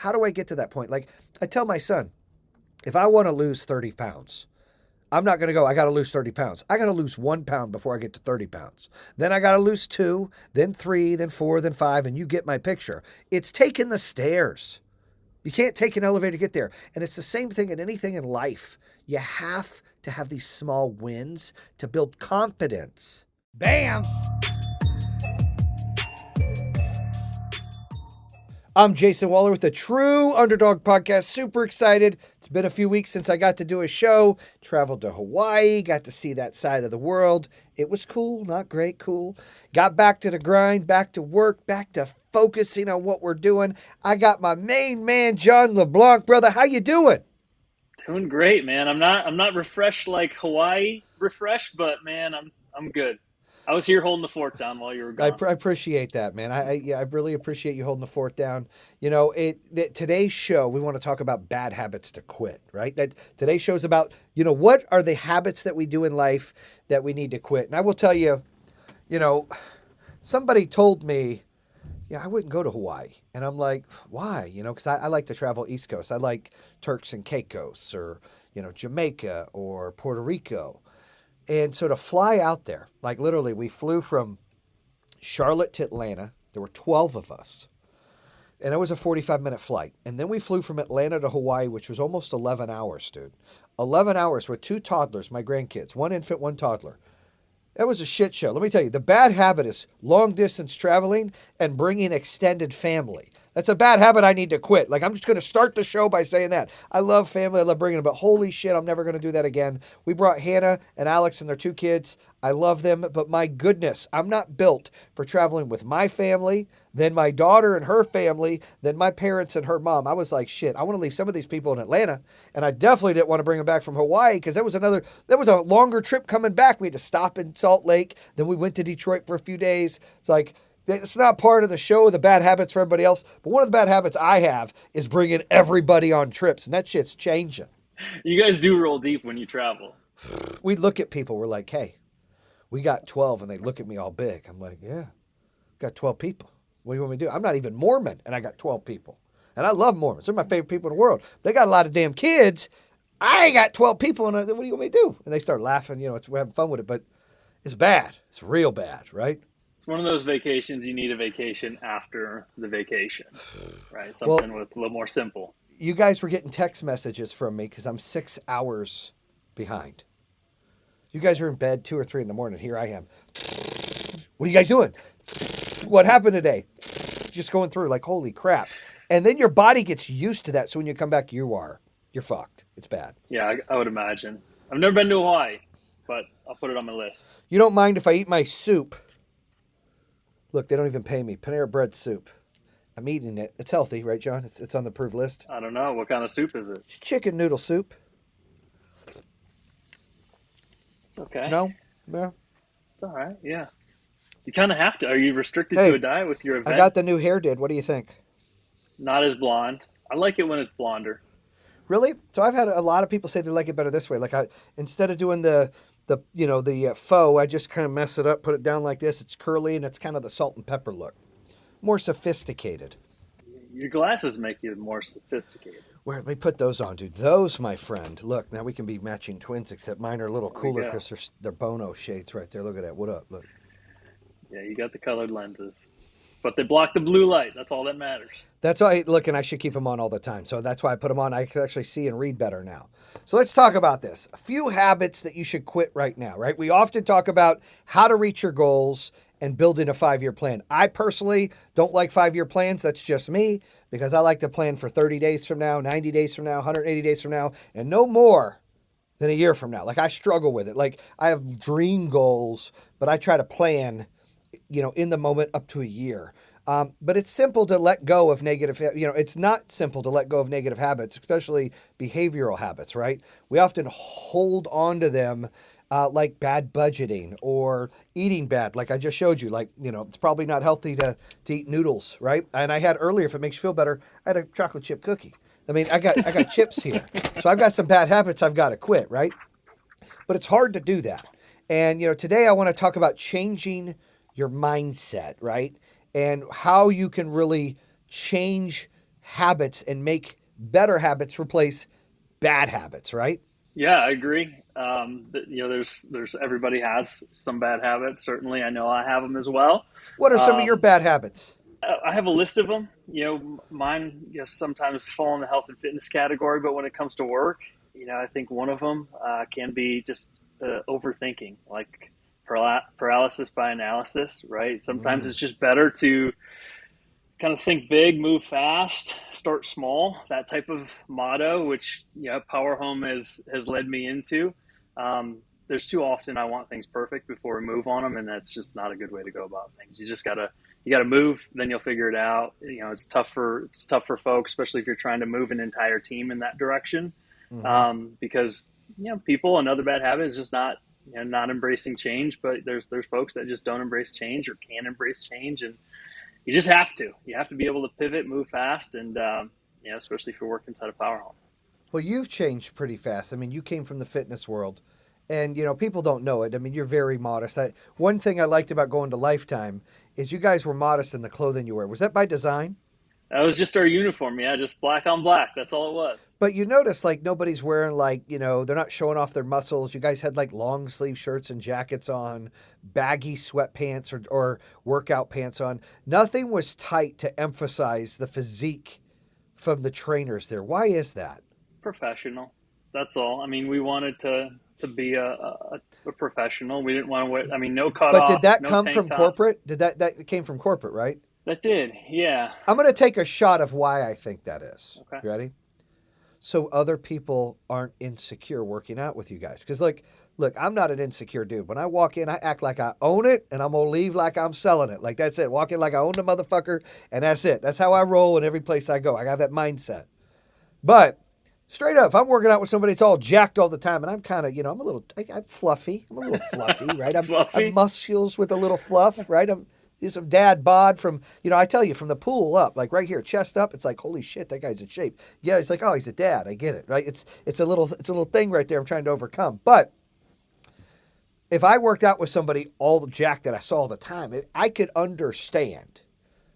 how do I get to that point? Like I tell my son, if I want to lose 30 pounds, I'm not going to go, I got to lose 30 pounds. I got to lose 1 pound before I get to 30 pounds. Then I got to lose 2, then 3, then 4, then 5, and you get my picture. It's taking the stairs. You can't take an elevator to get there. And it's the same thing in anything in life. You have to have these small wins to build confidence. Bam! I'm Jayson Waller with the True Underdog Podcast. Super excited. It's been a few weeks since I got to do a show. Traveled to Hawaii, got to see that side of the world. It was cool, not great, cool. Got back to the grind, back to work, back to focusing on what we're doing. I got my main man, John LeBlanc. Brother, how you doing? Doing great, man. I'm not refreshed like Hawaii refreshed, but man, I'm good. I was here holding the fort down while you were I gone. appreciate that, man. I really appreciate you holding the fort down. You know, today's show, we want to talk about bad habits to quit, right? That today's show is about, what are the habits that we do in life that we need to quit? And I will tell you, somebody told me, I wouldn't go to Hawaii. And I'm like, why? Because I like to travel East Coast. I like Turks and Caicos or, Jamaica or Puerto Rico. And so to fly out there, like literally we flew from Charlotte to Atlanta. There were 12 of us. And it was a 45-minute flight. And then we flew from Atlanta to Hawaii, which was almost 11 hours, dude. 11 hours with 2 toddlers, my grandkids, 1 infant, 1 toddler. That was a shit show. Let me tell you, the bad habit is long distance traveling and bringing extended family. That's a bad habit I need to quit. Like, I'm just going to start the show by saying that. I love family. I love bringing them, but holy shit, I'm never going to do that again. We brought Hannah and Alex and their 2 kids. I love them, but my goodness, I'm not built for traveling with my family, then my daughter and her family, then my parents and her mom. I was like, shit, I want to leave some of these people in Atlanta, and I definitely didn't want to bring them back from Hawaii because that was a longer trip coming back. We had to stop in Salt Lake. Then we went to Detroit for a few days. It's like, it's not part of the show, the bad habits for everybody else. But one of the bad habits I have is bringing everybody on trips. And that shit's changing. You guys do roll deep when you travel. We look at people. We're like, hey, we got 12. And they look at me all big. I'm like, yeah, got 12 people. What do you want me to do? I'm not even Mormon. And I got 12 people. And I love Mormons. They're my favorite people in the world. They got a lot of damn kids. I got 12 people. And I said, what do you want me to do? And they start laughing. We're having fun with it. But it's bad. It's real bad, right? It's one of those vacations you need a vacation after the vacation, right? Something with a little more simple. You guys were getting text messages from me because I'm 6 hours behind. You guys are in bed 2 or 3 in the morning. Here I am. What are you guys doing? What happened today? Just going through like, holy crap. And then your body gets used to that. So when you come back, you're fucked. It's bad. Yeah, I would imagine. I've never been to Hawaii, but I'll put it on my list. You don't mind if I eat my soup? Look, they don't even pay me. Panera Bread soup. I'm eating it. It's healthy, right, John? It's on the approved list. I don't know. What kind of soup is it? It's chicken noodle soup. It's okay. No? Yeah. It's all right. Yeah. You kind of have to. Are you restricted to a diet with your event? I got the new hair did. What do you think? Not as blonde. I like it when it's blonder. Really? So I've had a lot of people say they like it better this way. Like instead of doing the faux, I just kind of mess it up, put it down like this. It's curly and it's kind of the salt and pepper look. More sophisticated. Your glasses make you more sophisticated. Where let me put those on, dude. Those, my friend. Look, now we can be matching twins, except mine are a little cooler because they're Bono shades right there. Look at that. What up? Look. Yeah, you got the colored lenses. But they block the blue light. That's all that matters. That's why, look, and I should keep them on all the time. So that's why I put them on. I can actually see and read better now. So let's talk about this. A few habits that you should quit right now, right? We often talk about how to reach your goals and building a 5-year plan. I personally don't like 5-year plans. That's just me because I like to plan for 30 days from now, 90 days from now, 180 days from now, and no more than a year from now. Like I struggle with it. Like I have dream goals, but I try to plan in the moment up to a year. But it's simple to let go of negative, it's not simple to let go of negative habits, especially behavioral habits, right? We often hold on to them like bad budgeting or eating bad. Like I just showed you, it's probably not healthy to eat noodles, right? And I had earlier, if it makes you feel better, I had a chocolate chip cookie. I mean, I got chips here. So I've got some bad habits I've got to quit, right? But it's hard to do that. And, today I want to talk about changing your mindset, right? And how you can really change habits and make better habits replace bad habits, right? Yeah, I agree. There's everybody has some bad habits. Certainly, I know I have them as well. What are some of your Um, bad habits? I have a list of them. Mine, sometimes fall in the health and fitness category, but when it comes to work, I think one of them can be just overthinking, like paralysis by analysis, right? Sometimes Mm. it's just better to kind of think big, move fast, start small. That type of motto, which Power Home has led me into. There's too often I want things perfect before we move on them, and that's just not a good way to go about things. You gotta move, then you'll figure it out. It's tough for folks, especially if you're trying to move an entire team in that direction, Hmm. because people, another bad habit is just not embracing change. But there's folks that just don't embrace change or can't embrace change, and you just have to. You have to be able to pivot, move fast, and especially if you're working inside a power home. Well, you've changed pretty fast. I mean, you came from the fitness world, and people don't know it. I mean, you're very modest. One thing I liked about going to Lifetime is you guys were modest in the clothing you wear. Was that by design? That was just our uniform, yeah, just black on black. That's all it was. But you notice like nobody's wearing like, they're not showing off their muscles. You guys had like long sleeve shirts and jackets on, baggy sweatpants or workout pants on. Nothing was tight to emphasize the physique from the trainers there. Why is that? Professional. That's all. I mean, we wanted to be a professional. We didn't want to wear. I mean, no But did cutoffs, that no come tank from tops. corporate? That came from corporate, right? That did, yeah. I'm going to take a shot of why I think that is. Okay. You ready? So other people aren't insecure working out with you guys. Because, like, look, I'm not an insecure dude. When I walk in, I act like I own it, and I'm going to leave like I'm selling it. Like, that's it. Walk in like I own the motherfucker, and that's it. That's how I roll in every place I go. I have that mindset. But straight up, if I'm working out with somebody that's all jacked all the time, and I'm kind of, I'm fluffy. I'm a little fluffy, right? I'm Fluffy. muscles with a little fluff, right? I'm some dad bod from, I tell you, from the pool up, like right here, chest up. It's like, holy shit, that guy's in shape. Yeah, it's like, oh, he's a dad. I get it, right? It's a little thing right there. I'm trying to overcome. But if I worked out with somebody all the jack that I saw all the time, I could understand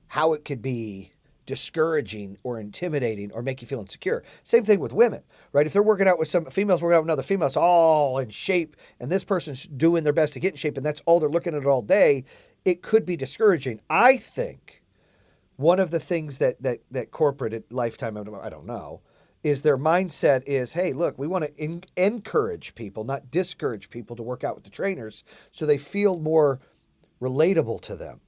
how it could be discouraging or intimidating or make you feel insecure. Same thing with women, right? If they're working out with some females, working out with another female's all in shape, and this person's doing their best to get in shape, and that's all they're looking at all day, it could be discouraging. I think one of the things that corporate at Lifetime, I don't know, is their mindset is, hey, look, we want to encourage people, not discourage people to work out with the trainers, so they feel more relatable to them.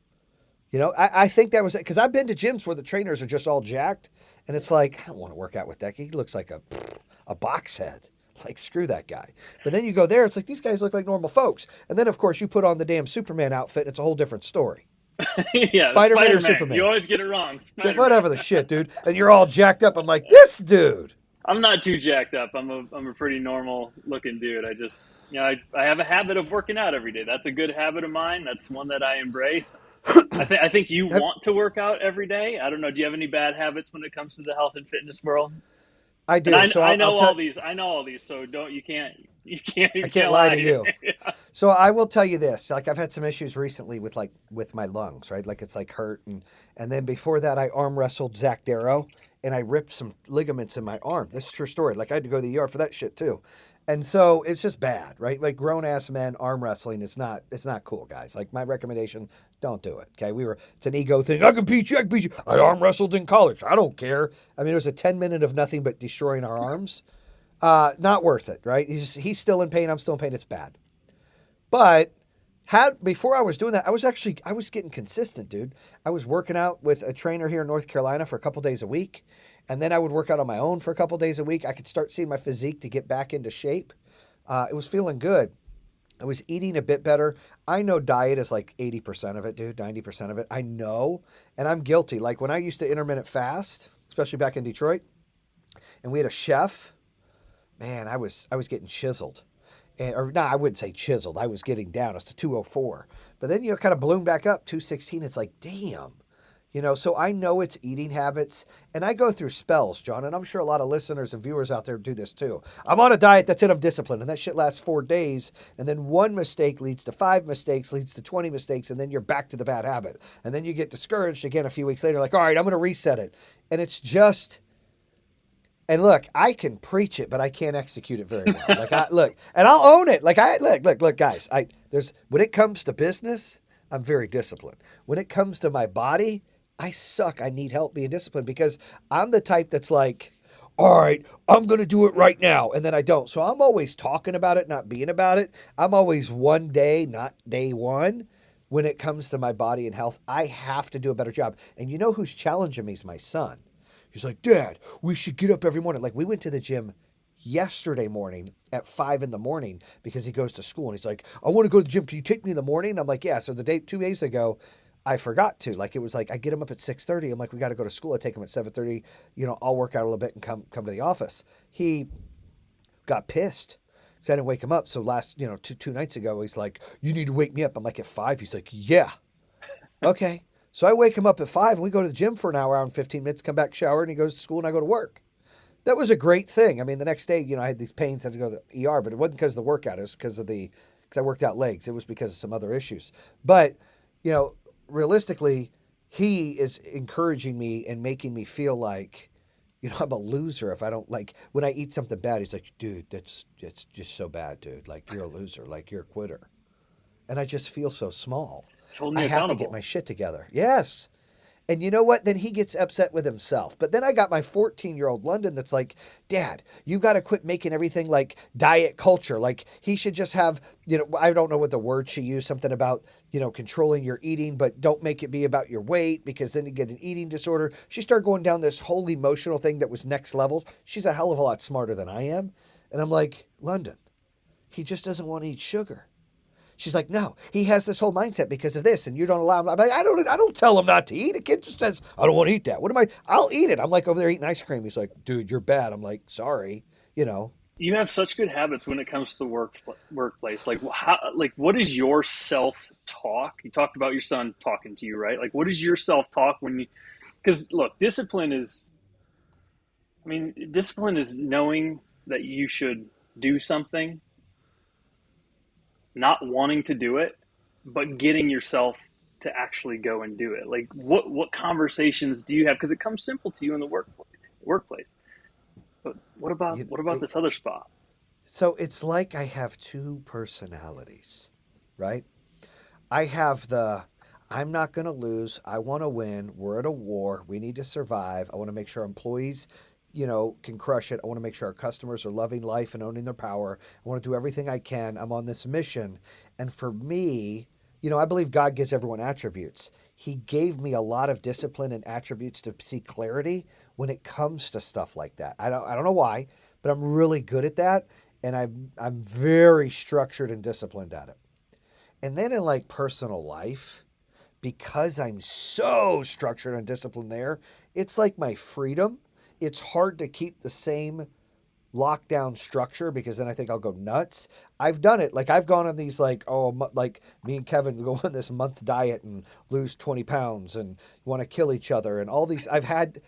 I think that was it because I've been to gyms where the trainers are just all jacked, and it's like I don't want to work out with that. He looks like a box head. Like screw that guy. But then you go there, it's like these guys look like normal folks. And then of course you put on the damn Superman outfit, and it's a whole different story. Yeah, Spider Man or Spider Man. You Superman? always get it wrong. It's like Spider Man. whatever the shit, dude. And you're all jacked up. I'm like this dude. I'm not too jacked up. I'm a pretty normal looking dude. I just I have a habit of working out every day. That's a good habit of mine. That's one that I embrace. I think you want to work out every day. I don't know. Do you have any bad habits when it comes to the health and fitness world? I And do. I So I I'll know tell. all these. I know all these. So don't you can't I you can't can't lie to lie. you. So I will tell you this. Like I've had some issues recently with my lungs, right? Like it's like hurt and then before that I arm wrestled Zach Darrow and I ripped some ligaments in my arm. This is a true story. Like I had to go to the ER for that shit too. And so it's just bad, right? Like grown ass men arm wrestling is not it's not cool, guys. Like my recommendation, don't do it. Okay. It's an ego thing. I can beat you, I can beat you. I arm wrestled in college. I don't care. I mean, it was a 10 minute of nothing but destroying our arms. Not worth it, right? He's still in pain. I'm still in pain. It's bad. But had before I was doing that, I was getting consistent, dude. I was working out with a trainer here in North Carolina for a couple days a week, and then I would work out on my own for a couple days a week. I could start seeing my physique to get back into shape. It was feeling good. I was eating a bit better. I know diet is like 80% of it, dude, 90% of it. I know, and I'm guilty. Like when I used to intermittent fast, especially back in Detroit, and we had a chef, man, I was getting chiseled. Or no, I wouldn't say chiseled. I was getting down. It's to 204. But then, kind of ballooned back up, 216. It's like, damn, So I know it's eating habits, and I go through spells, John, and I'm sure a lot of listeners and viewers out there do this too. I'm on a diet, that's it, I'm disciplined, and that shit lasts 4 days, and then one mistake leads to 5 mistakes, leads to 20 mistakes, and then you're back to the bad habit. And then you get discouraged again a few weeks later, like, all right, I'm going to reset it. And it's just, and look, I can preach it, but I can't execute it very well. Like I look, and I'll own it. Like I look, guys. There's when it comes to business, I'm very disciplined. When it comes to my body, I suck. I need help being disciplined because I'm the type that's like, all right, I'm gonna do it right now, and then I don't. So I'm always talking about it, not being about it. I'm always one day, not day one. When it comes to my body and health, I have to do a better job. And you know who's challenging me is my son. He's like, Dad, we should get up every morning. Like we went to the gym yesterday morning at 5 in the morning because he goes to school and he's like, I want to go to the gym. Can you take me in the morning? I'm like, yeah. So the day 2 days ago, I forgot to. Like it was like I get him up at 6:30. I'm like, we got to go to school. I take him at 7:30. I'll work out a little bit and come to the office. He got pissed because I didn't wake him up. So last, two nights ago, he's like, you need to wake me up. I'm like, at 5. He's like, yeah. Okay. So I wake him up at 5 and we go to the gym for an hour and 15 minutes, come back, shower, and he goes to school and I go to work. That was a great thing. I mean, the next day, I had these pains, had to go to the ER, but it wasn't because of the workout. It was because I worked out legs. It was because of some other issues. But, you know, realistically, he is encouraging me and making me feel like, I'm a loser if I don't like when I eat something bad. He's like, dude, that's just so bad, dude. Like you're a loser, like you're a quitter. And I just feel so small. It's holding I you have to get accountable. my shit together. Yes. And you know what? Then he gets upset with himself. But then I got my 14-year-old London that's like, Dad, you got to quit making everything like diet culture. Like he should just have, I don't know what the word she used, something about, controlling your eating, but don't make it be about your weight because then you get an eating disorder. She started going down this whole emotional thing that was next level. She's a hell of a lot smarter than I am. And I'm like, London, he just doesn't want to eat sugar. She's like, no, he has this whole mindset because of this, and you don't allow him. I'm like, I don't tell him not to eat. A kid just says, I don't want to eat that. What am I? I'll eat it. I'm like over there eating ice cream. He's like, dude, you're bad. I'm like, sorry, you know. You have such good habits when it comes to the workplace. Like how, like what is your self talk? You talked about your son talking to you, right? Like what is your self talk when you? Because look, discipline is. I mean, discipline is knowing that you should do something, not wanting to do it, but getting yourself to actually go and do it. Like what conversations do you have? Because it comes simple to you in the workplace. But You, what about it, this other spot? so it's like I have two personalities, right? I have I'm not going to lose. I want to win. We're at a war. We need to survive. I want to make sure employees, can crush it. I want to make sure our customers are loving life and owning their power. I want to do everything I can. I'm on this mission. And for me, I believe God gives everyone attributes. He gave me a lot of discipline and attributes to see clarity when it comes to stuff like that. I don't know why, but I'm really good at that and I'm very structured and disciplined at it. And then in like personal life, because I'm so structured and disciplined there, it's like my freedom. It's hard to keep the same lockdown structure because then I think I'll go nuts. I've done it. Like I've gone on these like like me and Kevin go on this month diet and lose 20 pounds and want to kill each other and all these. I've had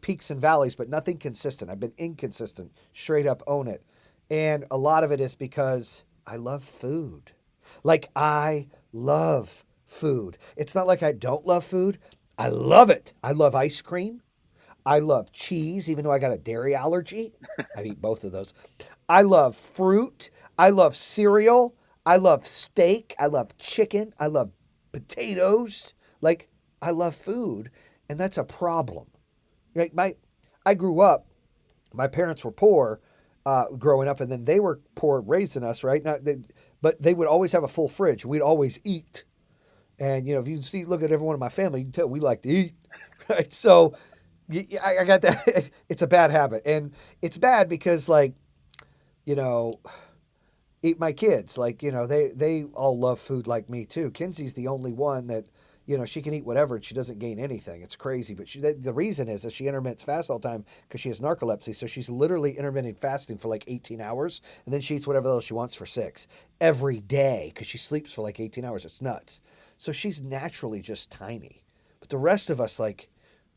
peaks and valleys, but nothing consistent. I've been inconsistent. Straight up own it. And a lot of it is because I love food. Like I love food. It's not like I don't love food. I love it. I love ice cream. I love cheese, even though I got a dairy allergy. I eat both of those. I love fruit. I love cereal. I love steak. I love chicken. I love potatoes. Like I love food, and that's a problem. Like I grew up. My parents were poor growing up, and then they were poor raising us. Right now, but they would always have a full fridge. We'd always eat, and if you look at everyone in my family, you can tell we like to eat. Right, so I got that. It's a bad habit, and it's bad because you know, eat my kids they all love food like me too. Kinsey's the only one that she can eat whatever and she doesn't gain anything. It's crazy, but the reason is that she intermittents fast all the time because she has narcolepsy. So she's literally intermittent fasting for like 18 hours, and then she eats whatever else she wants for 6 every day because she sleeps for like 18 hours. It's nuts. So she's naturally just tiny. But the rest of us, like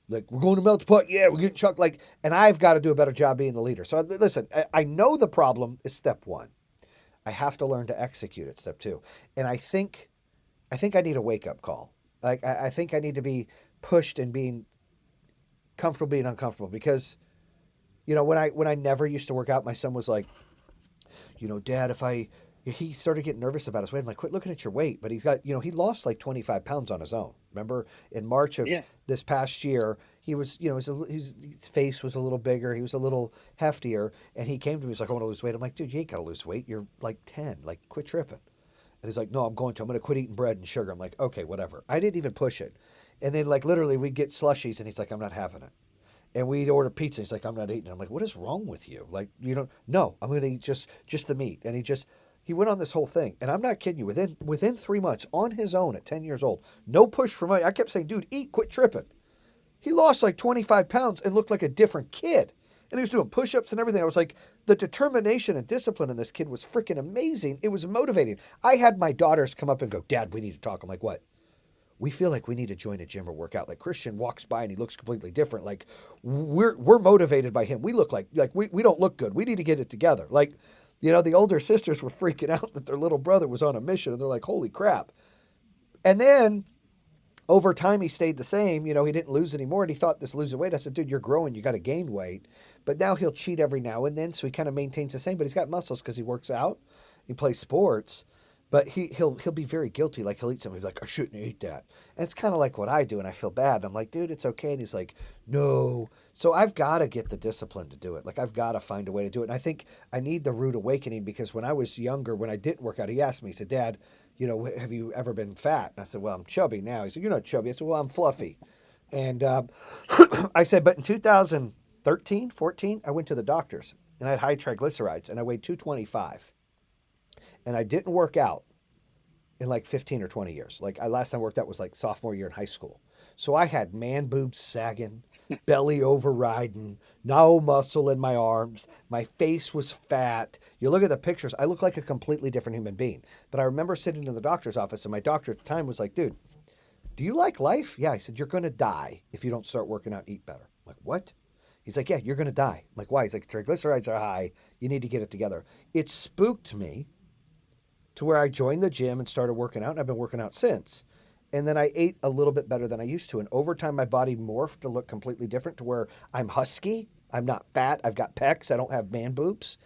we're going to melt the pot. Yeah, we're getting chucked. Like, and I've got to do a better job being the leader. So listen, I know the problem is step one. I have to learn to execute it. Step two, and I think I need a wake up call. Like I think I need to be pushed and being comfortable being uncomfortable because when I never used to work out, my son was like, Dad, if I he started getting nervous about his weight. I'm like, quit looking at your weight. But he's got, he lost like 25 pounds on his own. Remember in March of Yeah. this past year, he was, his face was a little bigger. He was a little heftier. And he came to me, he's like, I want to lose weight. I'm like, dude, you ain't got to lose weight. You're like 10. Like, quit tripping. And he's like, no, I'm going to quit eating bread and sugar. I'm like, okay, whatever. I didn't even push it. And then, like, literally, we'd get slushies, and he's like, I'm not having it. And we'd order pizza. He's like, I'm not eating it. I'm like, what is wrong with you? Like, no, I'm going to eat just the meat. And he went on this whole thing. And I'm not kidding you. Within 3 months, on his own at 10 years old, no push from me. I kept saying, dude, eat, quit tripping. He lost like 25 pounds and looked like a different kid. And he was doing push-ups and everything. I was like, the determination and discipline in this kid was freaking amazing. It was motivating. I had my daughters come up and go, Dad, we need to talk. I'm like, what? We feel like we need to join a gym or work out. Like Christian walks by and he looks completely different. Like we're motivated by him. We look like we don't look good. We need to get it together. Like, the older sisters were freaking out that their little brother was on a mission and they're like, holy crap. And then over time he stayed the same. He didn't lose anymore and he thought this losing weight. I said, dude, you're growing. You got to gain weight. But now he'll cheat every now and then. So he kind of maintains the same, but he's got muscles because he works out. He plays sports. But he'll be very guilty. Like he'll eat something, he's like, I shouldn't eat that. And it's kind of like what I do, and I feel bad. And I'm like, dude, it's okay. And he's like, no. So I've got to get the discipline to do it. Like I've got to find a way to do it. And I think I need the rude awakening because when I was younger, when I didn't work out, he asked me, he said, Dad, have you ever been fat? And I said, well, I'm chubby now. He said, you're not chubby. I said, well, I'm fluffy. And I said, but in 2013, 14, I went to the doctors and I had high triglycerides and I weighed 225 and I didn't work out in like 15 or 20 years. Like last time I worked out was like sophomore year in high school. So I had man boobs sagging, belly overriding, no muscle in my arms. My face was fat. You look at the pictures, I look like a completely different human being. But I remember sitting in the doctor's office and my doctor at the time was like, dude, do you like life? Yeah. He said, you're going to die if you don't start working out and eat better. I'm like, what? He's like, yeah, you're going to die. I'm like, why? He's like, triglycerides are high. You need to get it together. It spooked me to where I joined the gym and started working out, and I've been working out since. And then I ate a little bit better than I used to. And over time, my body morphed to look completely different to where I'm husky. I'm not fat. I've got pecs. I don't have man boobs.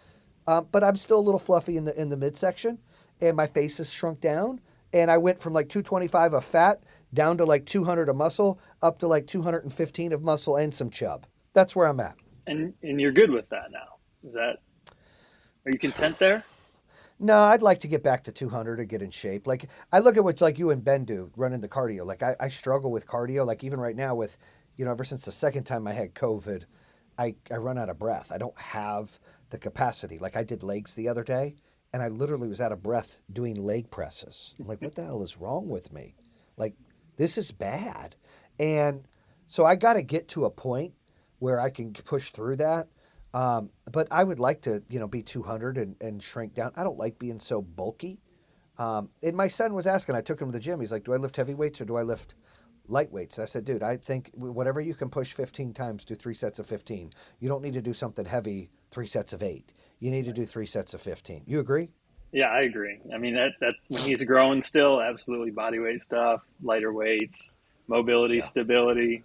But I'm still a little fluffy in the midsection. And my face has shrunk down. And I went from like 225 of fat down to like 200 of muscle, up to like 215 of muscle and some chub. That's where I'm at. And you're good with that now. Are you content there? No, I'd like to get back to 200 to get in shape. Like I look at what like you and Ben do running the cardio. Like I struggle with cardio. Like even right now with, ever since the second time I had COVID, I run out of breath. I don't have the capacity. Like I did legs the other day and I literally was out of breath doing leg presses. I'm like, what the hell is wrong with me? Like this is bad. And so I got to get to a point where I can push through that. But I would like to, be 200 and shrink down. I don't like being so bulky. And my son was asking, I took him to the gym. He's like, do I lift heavy weights or do I lift light weights? I said, dude, I think whatever you can push 15 times, do 3 sets of 15. You don't need to do something heavy, 3 sets of 8. You need to do 3 sets of 15. You agree? Yeah, I agree. I mean that when he's growing still, absolutely body weight stuff, lighter weights, mobility, Yeah. stability,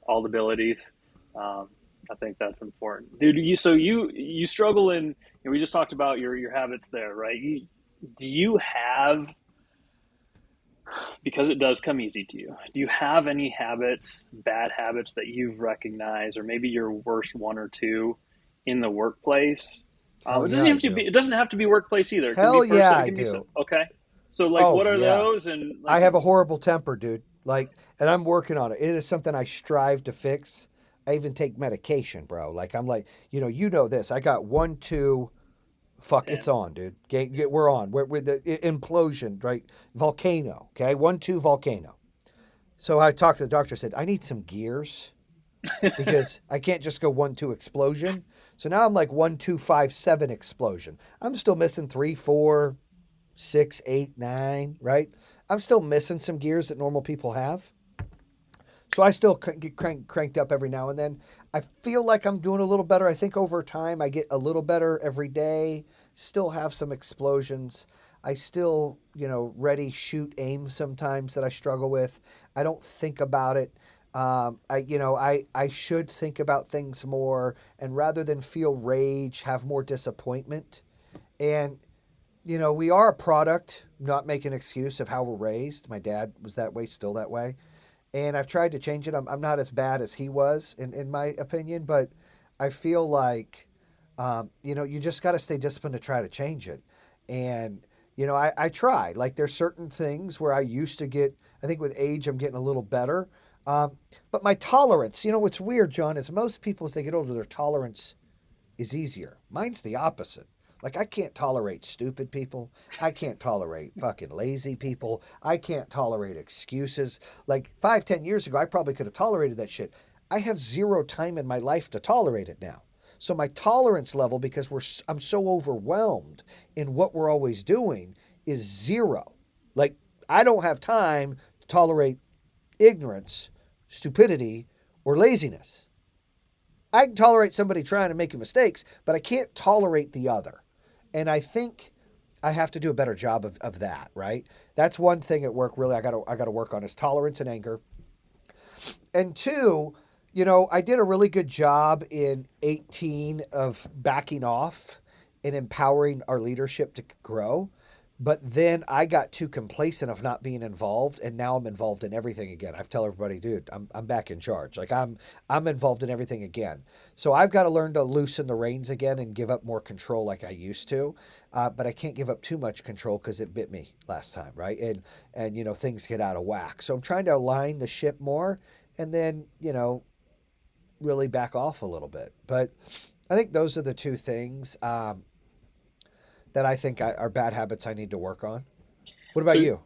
all the abilities. Um, I think that's important, dude. You struggle in. We just talked about your habits there, right? Do you have, because it does come easy to you? Do you have any habits, bad habits that you've recognized, or maybe your worst one or two in the workplace? Hell It yeah, doesn't I have to be. do. It doesn't have to be workplace either. It can be Hell yeah, personal. It I can be so. do. Okay. So like, Oh what are yeah. those? And I like, have a horrible temper, dude. Like, and I'm working on it. It is something I strive to fix. I even take medication, bro. Like, I'm like, you know this. I got 1, 2. Fuck, damn. it's on, dude. We're on. We're with the implosion, right? Volcano. Okay, 1, 2 volcano. So I talked to the doctor. Said I need some gears because I can't just go 1, 2 explosion. So now I'm like 1, 2, 5, 7 explosion. I'm still missing 3, 4, 6, 8, 9. Right? I'm still missing some gears that normal people have. So I still get cranked up every now and then. I feel like I'm doing a little better. I think over time I get a little better every day. Still have some explosions. I still, ready, shoot, aim sometimes that I struggle with. I don't think about it. I should think about things more, and rather than feel rage, have more disappointment. And we are a product, not make an excuse of how we're raised. My dad was that way, still that way. And I've tried to change it. I'm not as bad as he was, in my opinion, but I feel like, you just got to stay disciplined to try to change it. And, I try. Like, there's certain things where I used to get, I think with age, I'm getting a little better. Um, but my tolerance, what's weird, John, is most people, as they get older, their tolerance is easier. Mine's the opposite. Like, I can't tolerate stupid people. I can't tolerate fucking lazy people. I can't tolerate excuses. Like 5, 10 years ago, I probably could have tolerated that shit. I have zero time in my life to tolerate it now. So my tolerance level, because I'm so overwhelmed in what we're always doing, is zero. Like, I don't have time to tolerate ignorance, stupidity, or laziness. I can tolerate somebody trying to make mistakes, but I can't tolerate the other. And I think I have to do a better job of that, right? That's one thing at work really I gotta work on is tolerance and anger. And two, I did a really good job in 18 of backing off and empowering our leadership to grow. But then I got too complacent of not being involved, and now I'm involved in everything again. I tell everybody, dude, I'm back in charge. Like I'm involved in everything again. So I've got to learn to loosen the reins again and give up more control like I used to. But I can't give up too much control because it bit me last time, right? And things get out of whack. So I'm trying to align the ship more, and then really back off a little bit. But I think those are the two things. That I think are bad habits I need to work on. What about So, you?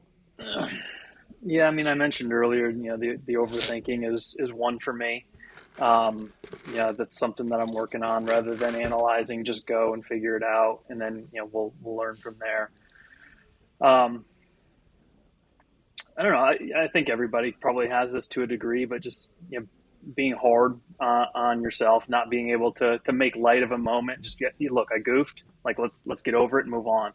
yeah, I mean, I mentioned earlier, the overthinking is one for me. Um, yeah, that's something that I'm working on rather than analyzing, just go and figure it out, and then we'll learn from there. Um, I don't know. I think everybody probably has this to a degree, but just being hard on yourself, not being able to make light of a moment. Just look, I goofed. Like let's get over it and move on.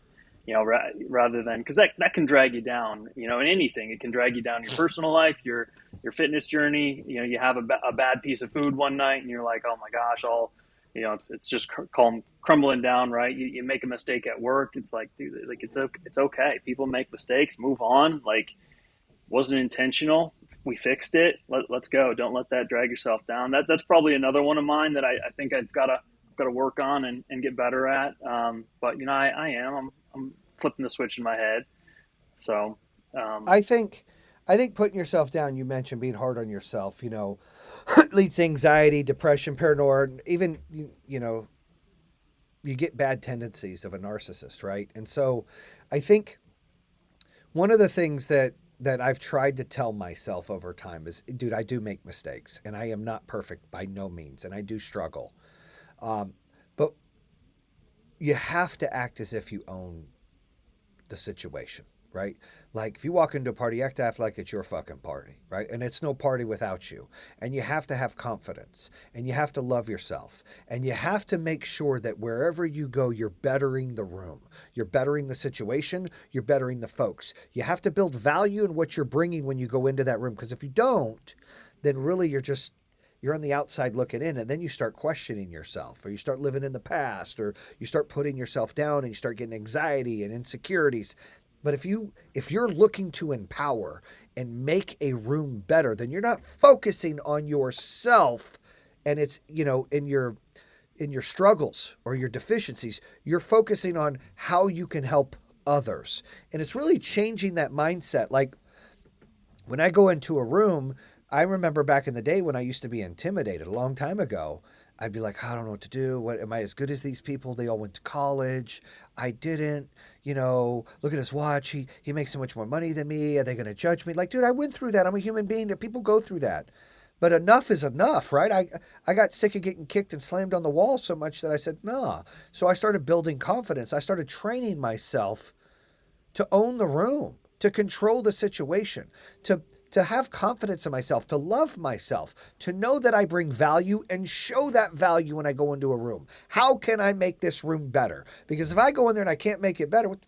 Rather than because that can drag you down. In anything, it can drag you down your personal life, your fitness journey. You have a bad piece of food one night, and you're like, oh my gosh, all it's just crumbling down, right? You make a mistake at work. It's like, dude, like it's okay. People make mistakes. Move on. Like wasn't intentional. We fixed it. Let's go. Don't let that drag yourself down. That's probably another one of mine that I think I've got to work on and get better at. But I am. I'm flipping the switch in my head. So um, I think putting yourself down, you mentioned being hard on yourself, leads to anxiety, depression, paranoia, even you get bad tendencies of a narcissist, right? And so I think one of the things that I've tried to tell myself over time is, dude, I do make mistakes and I am not perfect by no means and I do struggle. Um, but you have to act as if you own the situation, right? Like if you walk into a party, you have to act like it's your fucking party, right? And it's no party without you. And you have to have confidence and you have to love yourself and you have to make sure that wherever you go, you're bettering the room, you're bettering the situation, you're bettering the folks. You have to build value in what you're bringing when you go into that room. Because if you don't, then really you're on the outside looking in and then you start questioning yourself or you start living in the past or you start putting yourself down and you start getting anxiety and insecurities. But if you're looking to empower and make a room better, then you're not focusing on yourself and it's in your struggles or your deficiencies. You're focusing on how you can help others. And it's really changing that mindset. Like when I go into a room, I remember back in the day when I used to be intimidated a long time ago. I'd be like, I don't know what to do. What am I as good as these people? They all went to college. I didn't. Look at his watch. He makes so much more money than me. Are they going to judge me? Like, dude, I went through that. I'm a human being. People go through that. But enough is enough, right? I got sick of getting kicked and slammed on the wall so much that I said, nah. So I started building confidence. I started training myself to own the room, to control the situation, to to have confidence in myself, to love myself, to know that I bring value and show that value when I go into a room. How can I make this room better? Because if I go in there and I can't make it better, what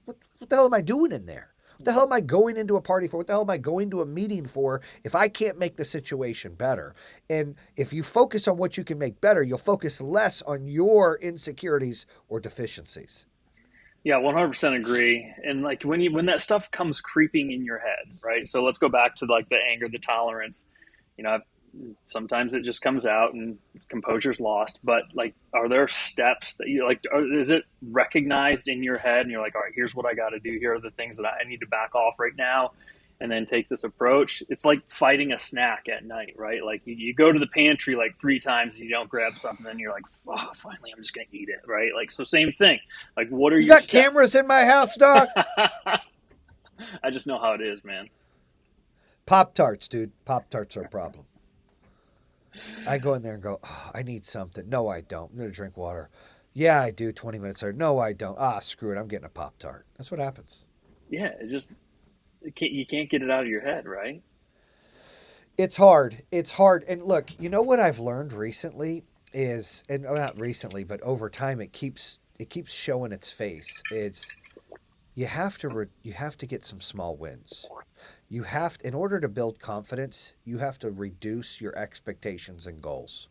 the hell am I doing in there? What the hell am I going into a party for? What the hell am I going to a meeting for if I can't make the situation better? And if you focus on what you can make better, you'll focus less on your insecurities or deficiencies. Yeah, 100% agree. And like when that stuff comes creeping in your head, right? So let's go back to like the anger, the tolerance. You know, sometimes it just comes out and composure's lost. But like, are there steps that you like? Is it recognized in your head, and you're like, all right, here's what I got to do. Here are the things that I need to back off right now, and then take this approach. It's like fighting a snack at night, right? Like you go to the pantry like 3 times, and you don't grab something, and you're like, oh, finally, I'm just gonna eat it, right? Like so, same thing. Like, what are You your got steps? cameras in my house, Doc? I just know how it is, man. Pop Tarts, dude. Pop Tarts are a problem. I go in there and go, oh, I need something. No, I don't. I'm going to drink water. Yeah, I do. 20 minutes later. No, I don't. Ah, screw it. I'm getting a Pop Tart. That's what happens. Yeah, you can't get it out of your head, right? It's hard. It's hard. And look, you know what I've learned recently is, and not recently, but over time, it keeps showing its face. It's you have to get some small wins. You have to, in order to build confidence, you have to reduce your expectations and goals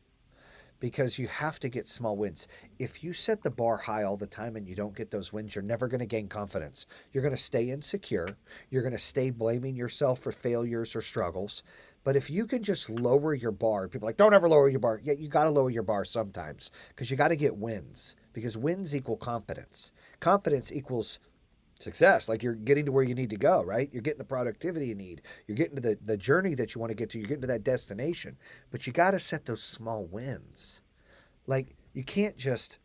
because you have to get small wins. If you set the bar high all the time and you don't get those wins, you're never going to gain confidence. You're going to stay insecure. You're going to stay blaming yourself for failures or struggles. But if you can just lower your bar, people are like, don't ever lower your bar. Yeah, you got to lower your bar sometimes because you got to get wins because wins equal confidence. Confidence equals success. Like you're getting to where you need to go, right? You're getting the productivity you need. You're getting to the journey that you want to get to. You're getting to that destination. But you got to set those small wins. Like you can't just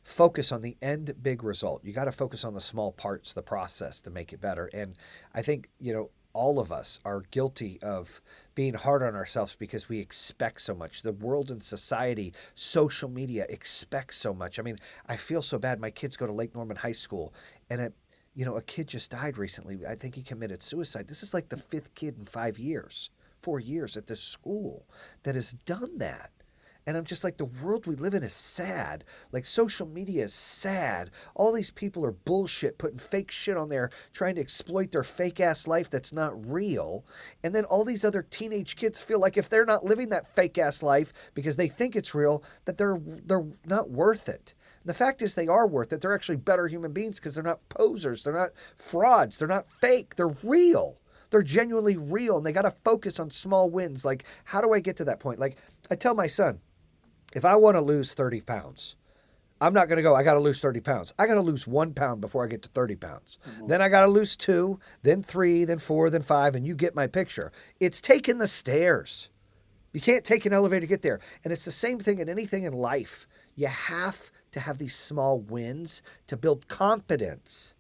focus on the end big result. You got to focus on the small parts, the process to make it better. And I think, all of us are guilty of being hard on ourselves because we expect so much. The world and society, social media expects so much. I mean, I feel so bad. My kids go to Lake Norman High School, and a kid just died recently. I think he committed suicide. This is like the fifth kid in 5 years, 4 years at this school that has done that. And I'm just like, the world we live in is sad. Like, social media is sad. All these people are bullshit, putting fake shit on there, trying to exploit their fake ass life that's not real. And then all these other teenage kids feel like if they're not living that fake ass life because they think it's real, that they're not worth it. And the fact is, they are worth it. They're actually better human beings because they're not posers. They're not frauds. They're not fake. They're real. They're genuinely real. And they got to focus on small wins. Like, how do I get to that point? Like, I tell my son, if I want to lose 30 pounds, I'm not going to go, I got to lose 30 pounds. I got to lose 1 pound before I get to 30 pounds. Mm-hmm. Then I got to lose two, then three, then four, then five, and you get my picture. It's taking the stairs. You can't take an elevator to get there. And it's the same thing in anything in life. You have to have these small wins to build confidence.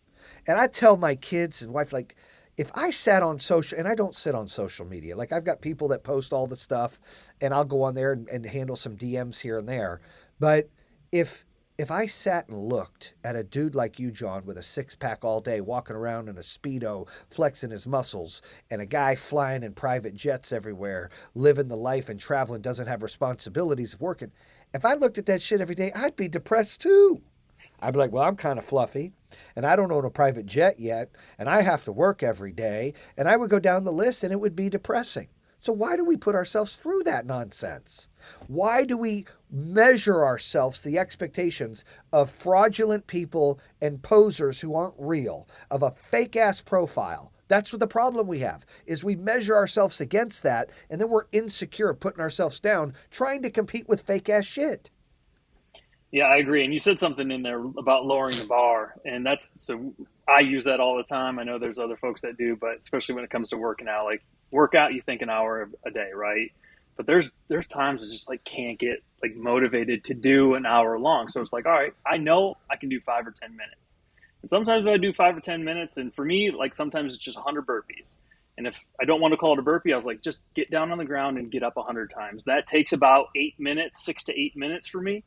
And I tell my kids and wife, like, if I sat on social, and I don't sit on social media, like I've got people that post all the stuff and I'll go on there and handle some DMs here and there. But if I sat and looked at a dude like you, John, with a six-pack all day, walking around in a Speedo, flexing his muscles, and a guy flying in private jets everywhere, living the life and traveling, doesn't have responsibilities of working, if I looked at that shit every day, I'd be depressed too. I'd be like, well, I'm kind of fluffy, and I don't own a private jet yet, and I have to work every day, and I would go down the list, and it would be depressing. So why do we put ourselves through that nonsense? Why do we measure ourselves the expectations of fraudulent people and posers who aren't real, of a fake ass profile? That's what the problem we have is we measure ourselves against that, and then we're insecure putting ourselves down, trying to compete with fake ass shit. Yeah, I agree. And you said something in there about lowering the bar, and that's so I use that all the time. I know there's other folks that do, but especially when it comes to working out, like workout, you think an hour a day, right? But there's times I just like can't get like motivated to do an hour long. So it's like, all right, I know I can do 5 or 10 minutes. And sometimes I do 5 or 10 minutes, and for me, like sometimes it's just 100 burpees. And if I don't want to call it a burpee, I was like, just get down on the ground and get up 100 times. That takes about 8 minutes, 6 to 8 minutes for me.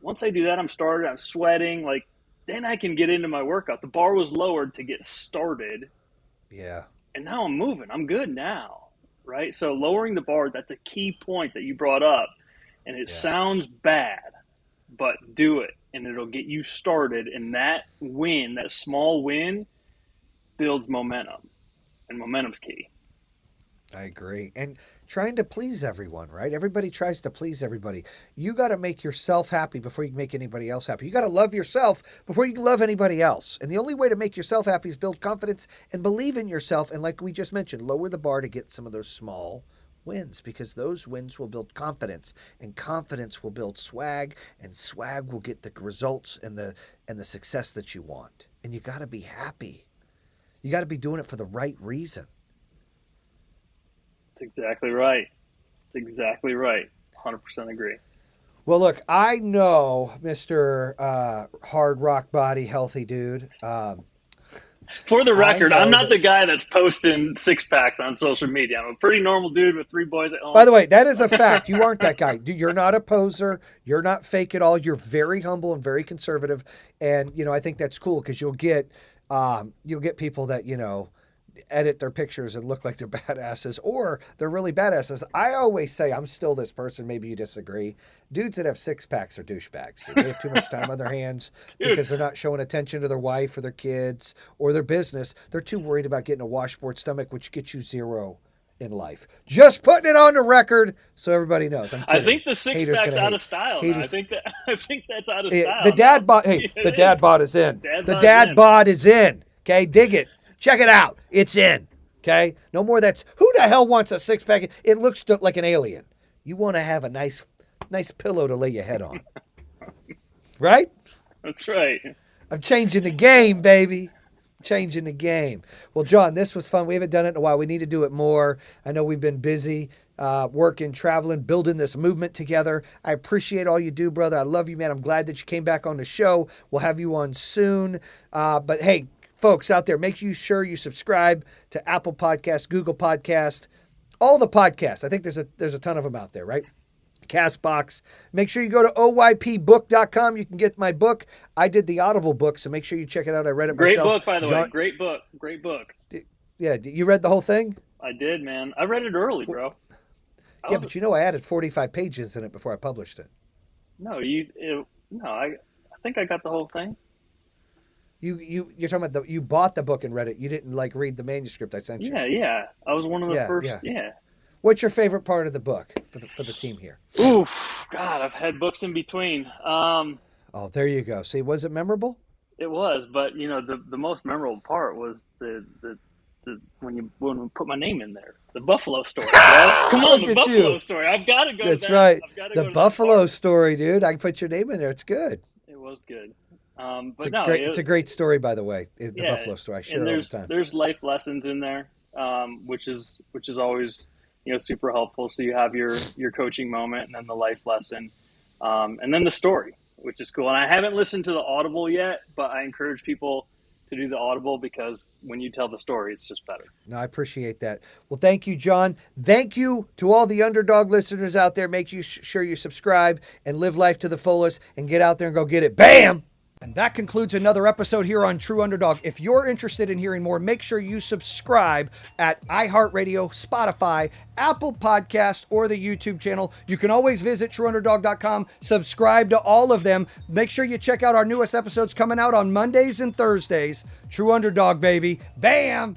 Once I do that, I'm started, I'm sweating, like then I can get into my workout. The bar was lowered to get started. Yeah. and now I'm moving. I'm good now, right? So lowering the bar, that's a key point that you brought up. And it Yeah, sounds bad, but do it, and it'll get you started. And that win, that small win, builds momentum, and momentum's key. I agree. And trying to please everyone, right? Everybody tries to please everybody. You got to make yourself happy before you can make anybody else happy. You got to love yourself before you can love anybody else. And the only way to make yourself happy is build confidence and believe in yourself. And like we just mentioned, lower the bar to get some of those small wins, because those wins will build confidence, and confidence will build swag, and swag will get the results and the success that you want. And you got to be happy. You got to be doing it for the right reason. That's exactly right. That's exactly right. 100% agree. Well, look, I know Mr. Hard Rock Body Healthy Dude. For the I record, I'm know not that. the guy that's posting six packs on social media. I'm a pretty normal dude with three boys at By home. the way, that is a fact. You aren't that guy. You're not a poser. You're not fake at all. You're very humble and very conservative. And I think that's cool because you'll get people that edit their pictures and look like they're badasses, or they're really badasses. I always say, I'm still this person. Maybe you disagree. Dudes that have six packs are douchebags. Dude. They have too much time on their hands Dude, because they're not showing attention to their wife or their kids or their business. They're too worried about getting a washboard stomach, which gets you zero in life. Just putting it on the record so everybody knows. I'm I kidding. think the six Haters pack's gonna out of hate. style now. Haters. I think that's out of The style now. dad bod. Hey, It the dad is. bod is in. Dad The bod's dad in. bod is in. Okay, dig it. Check it out. It's in. Okay, no more. That's who the hell wants a six pack? It looks like an alien. You want to have a nice pillow to lay your head on, right? That's right. I'm changing the game, baby. Changing the game. Well, John, this was fun. We haven't done it in a while. We need to do it more. I know we've been busy working, traveling, building this movement together. I appreciate all you do, brother. I love you, man. I'm glad that you came back on the show. We'll have you on soon. But hey, folks out there, make sure you subscribe to Apple Podcast, Google Podcast, all the podcasts. I think there's a ton of them out there, right? Castbox. Make sure you go to oypbook.com. You can get my book. I did the Audible book, so make sure you check it out. I read it Great myself. book, by the way. John, Great book. Great book. yeah, you read the whole thing? I did, man. I read it early, bro. Yeah, but I added 45 pages in it before I published it. No, I think I got the whole thing. You're talking about you bought the book and read it. You didn't read the manuscript I sent you. Yeah. I was one of the first. Yeah. What's your favorite part of the book for the team here? Oof, God, I've had books in between. Oh, there you go. See, was it memorable? It was, but the most memorable part was the when we put my name in there, the Buffalo story. Bro. Come on, Look the at Buffalo you. story. I've got to go. That's to that. right. I've got to The go to Buffalo that story, dude. I can put your name in there. It's good. It was good. It's a great story, by the way. The yeah, Buffalo story. I share and it all the time. there's life lessons in there, which is always super helpful. So you have your coaching moment, and then the life lesson, and then the story, which is cool. And I haven't listened to the Audible yet, but I encourage people to do the Audible because when you tell the story, it's just better. No, I appreciate that. Well, thank you, John. Thank you to all the Underdog listeners out there. Make sure you subscribe and live life to the fullest and get out there and go get it. Bam! And that concludes another episode here on True Underdog. If you're interested in hearing more, make sure you subscribe at iHeartRadio, Spotify, Apple Podcasts, or the YouTube channel. You can always visit TrueUnderdog.com, subscribe to all of them. Make sure you check out our newest episodes coming out on Mondays and Thursdays. True Underdog, baby. Bam!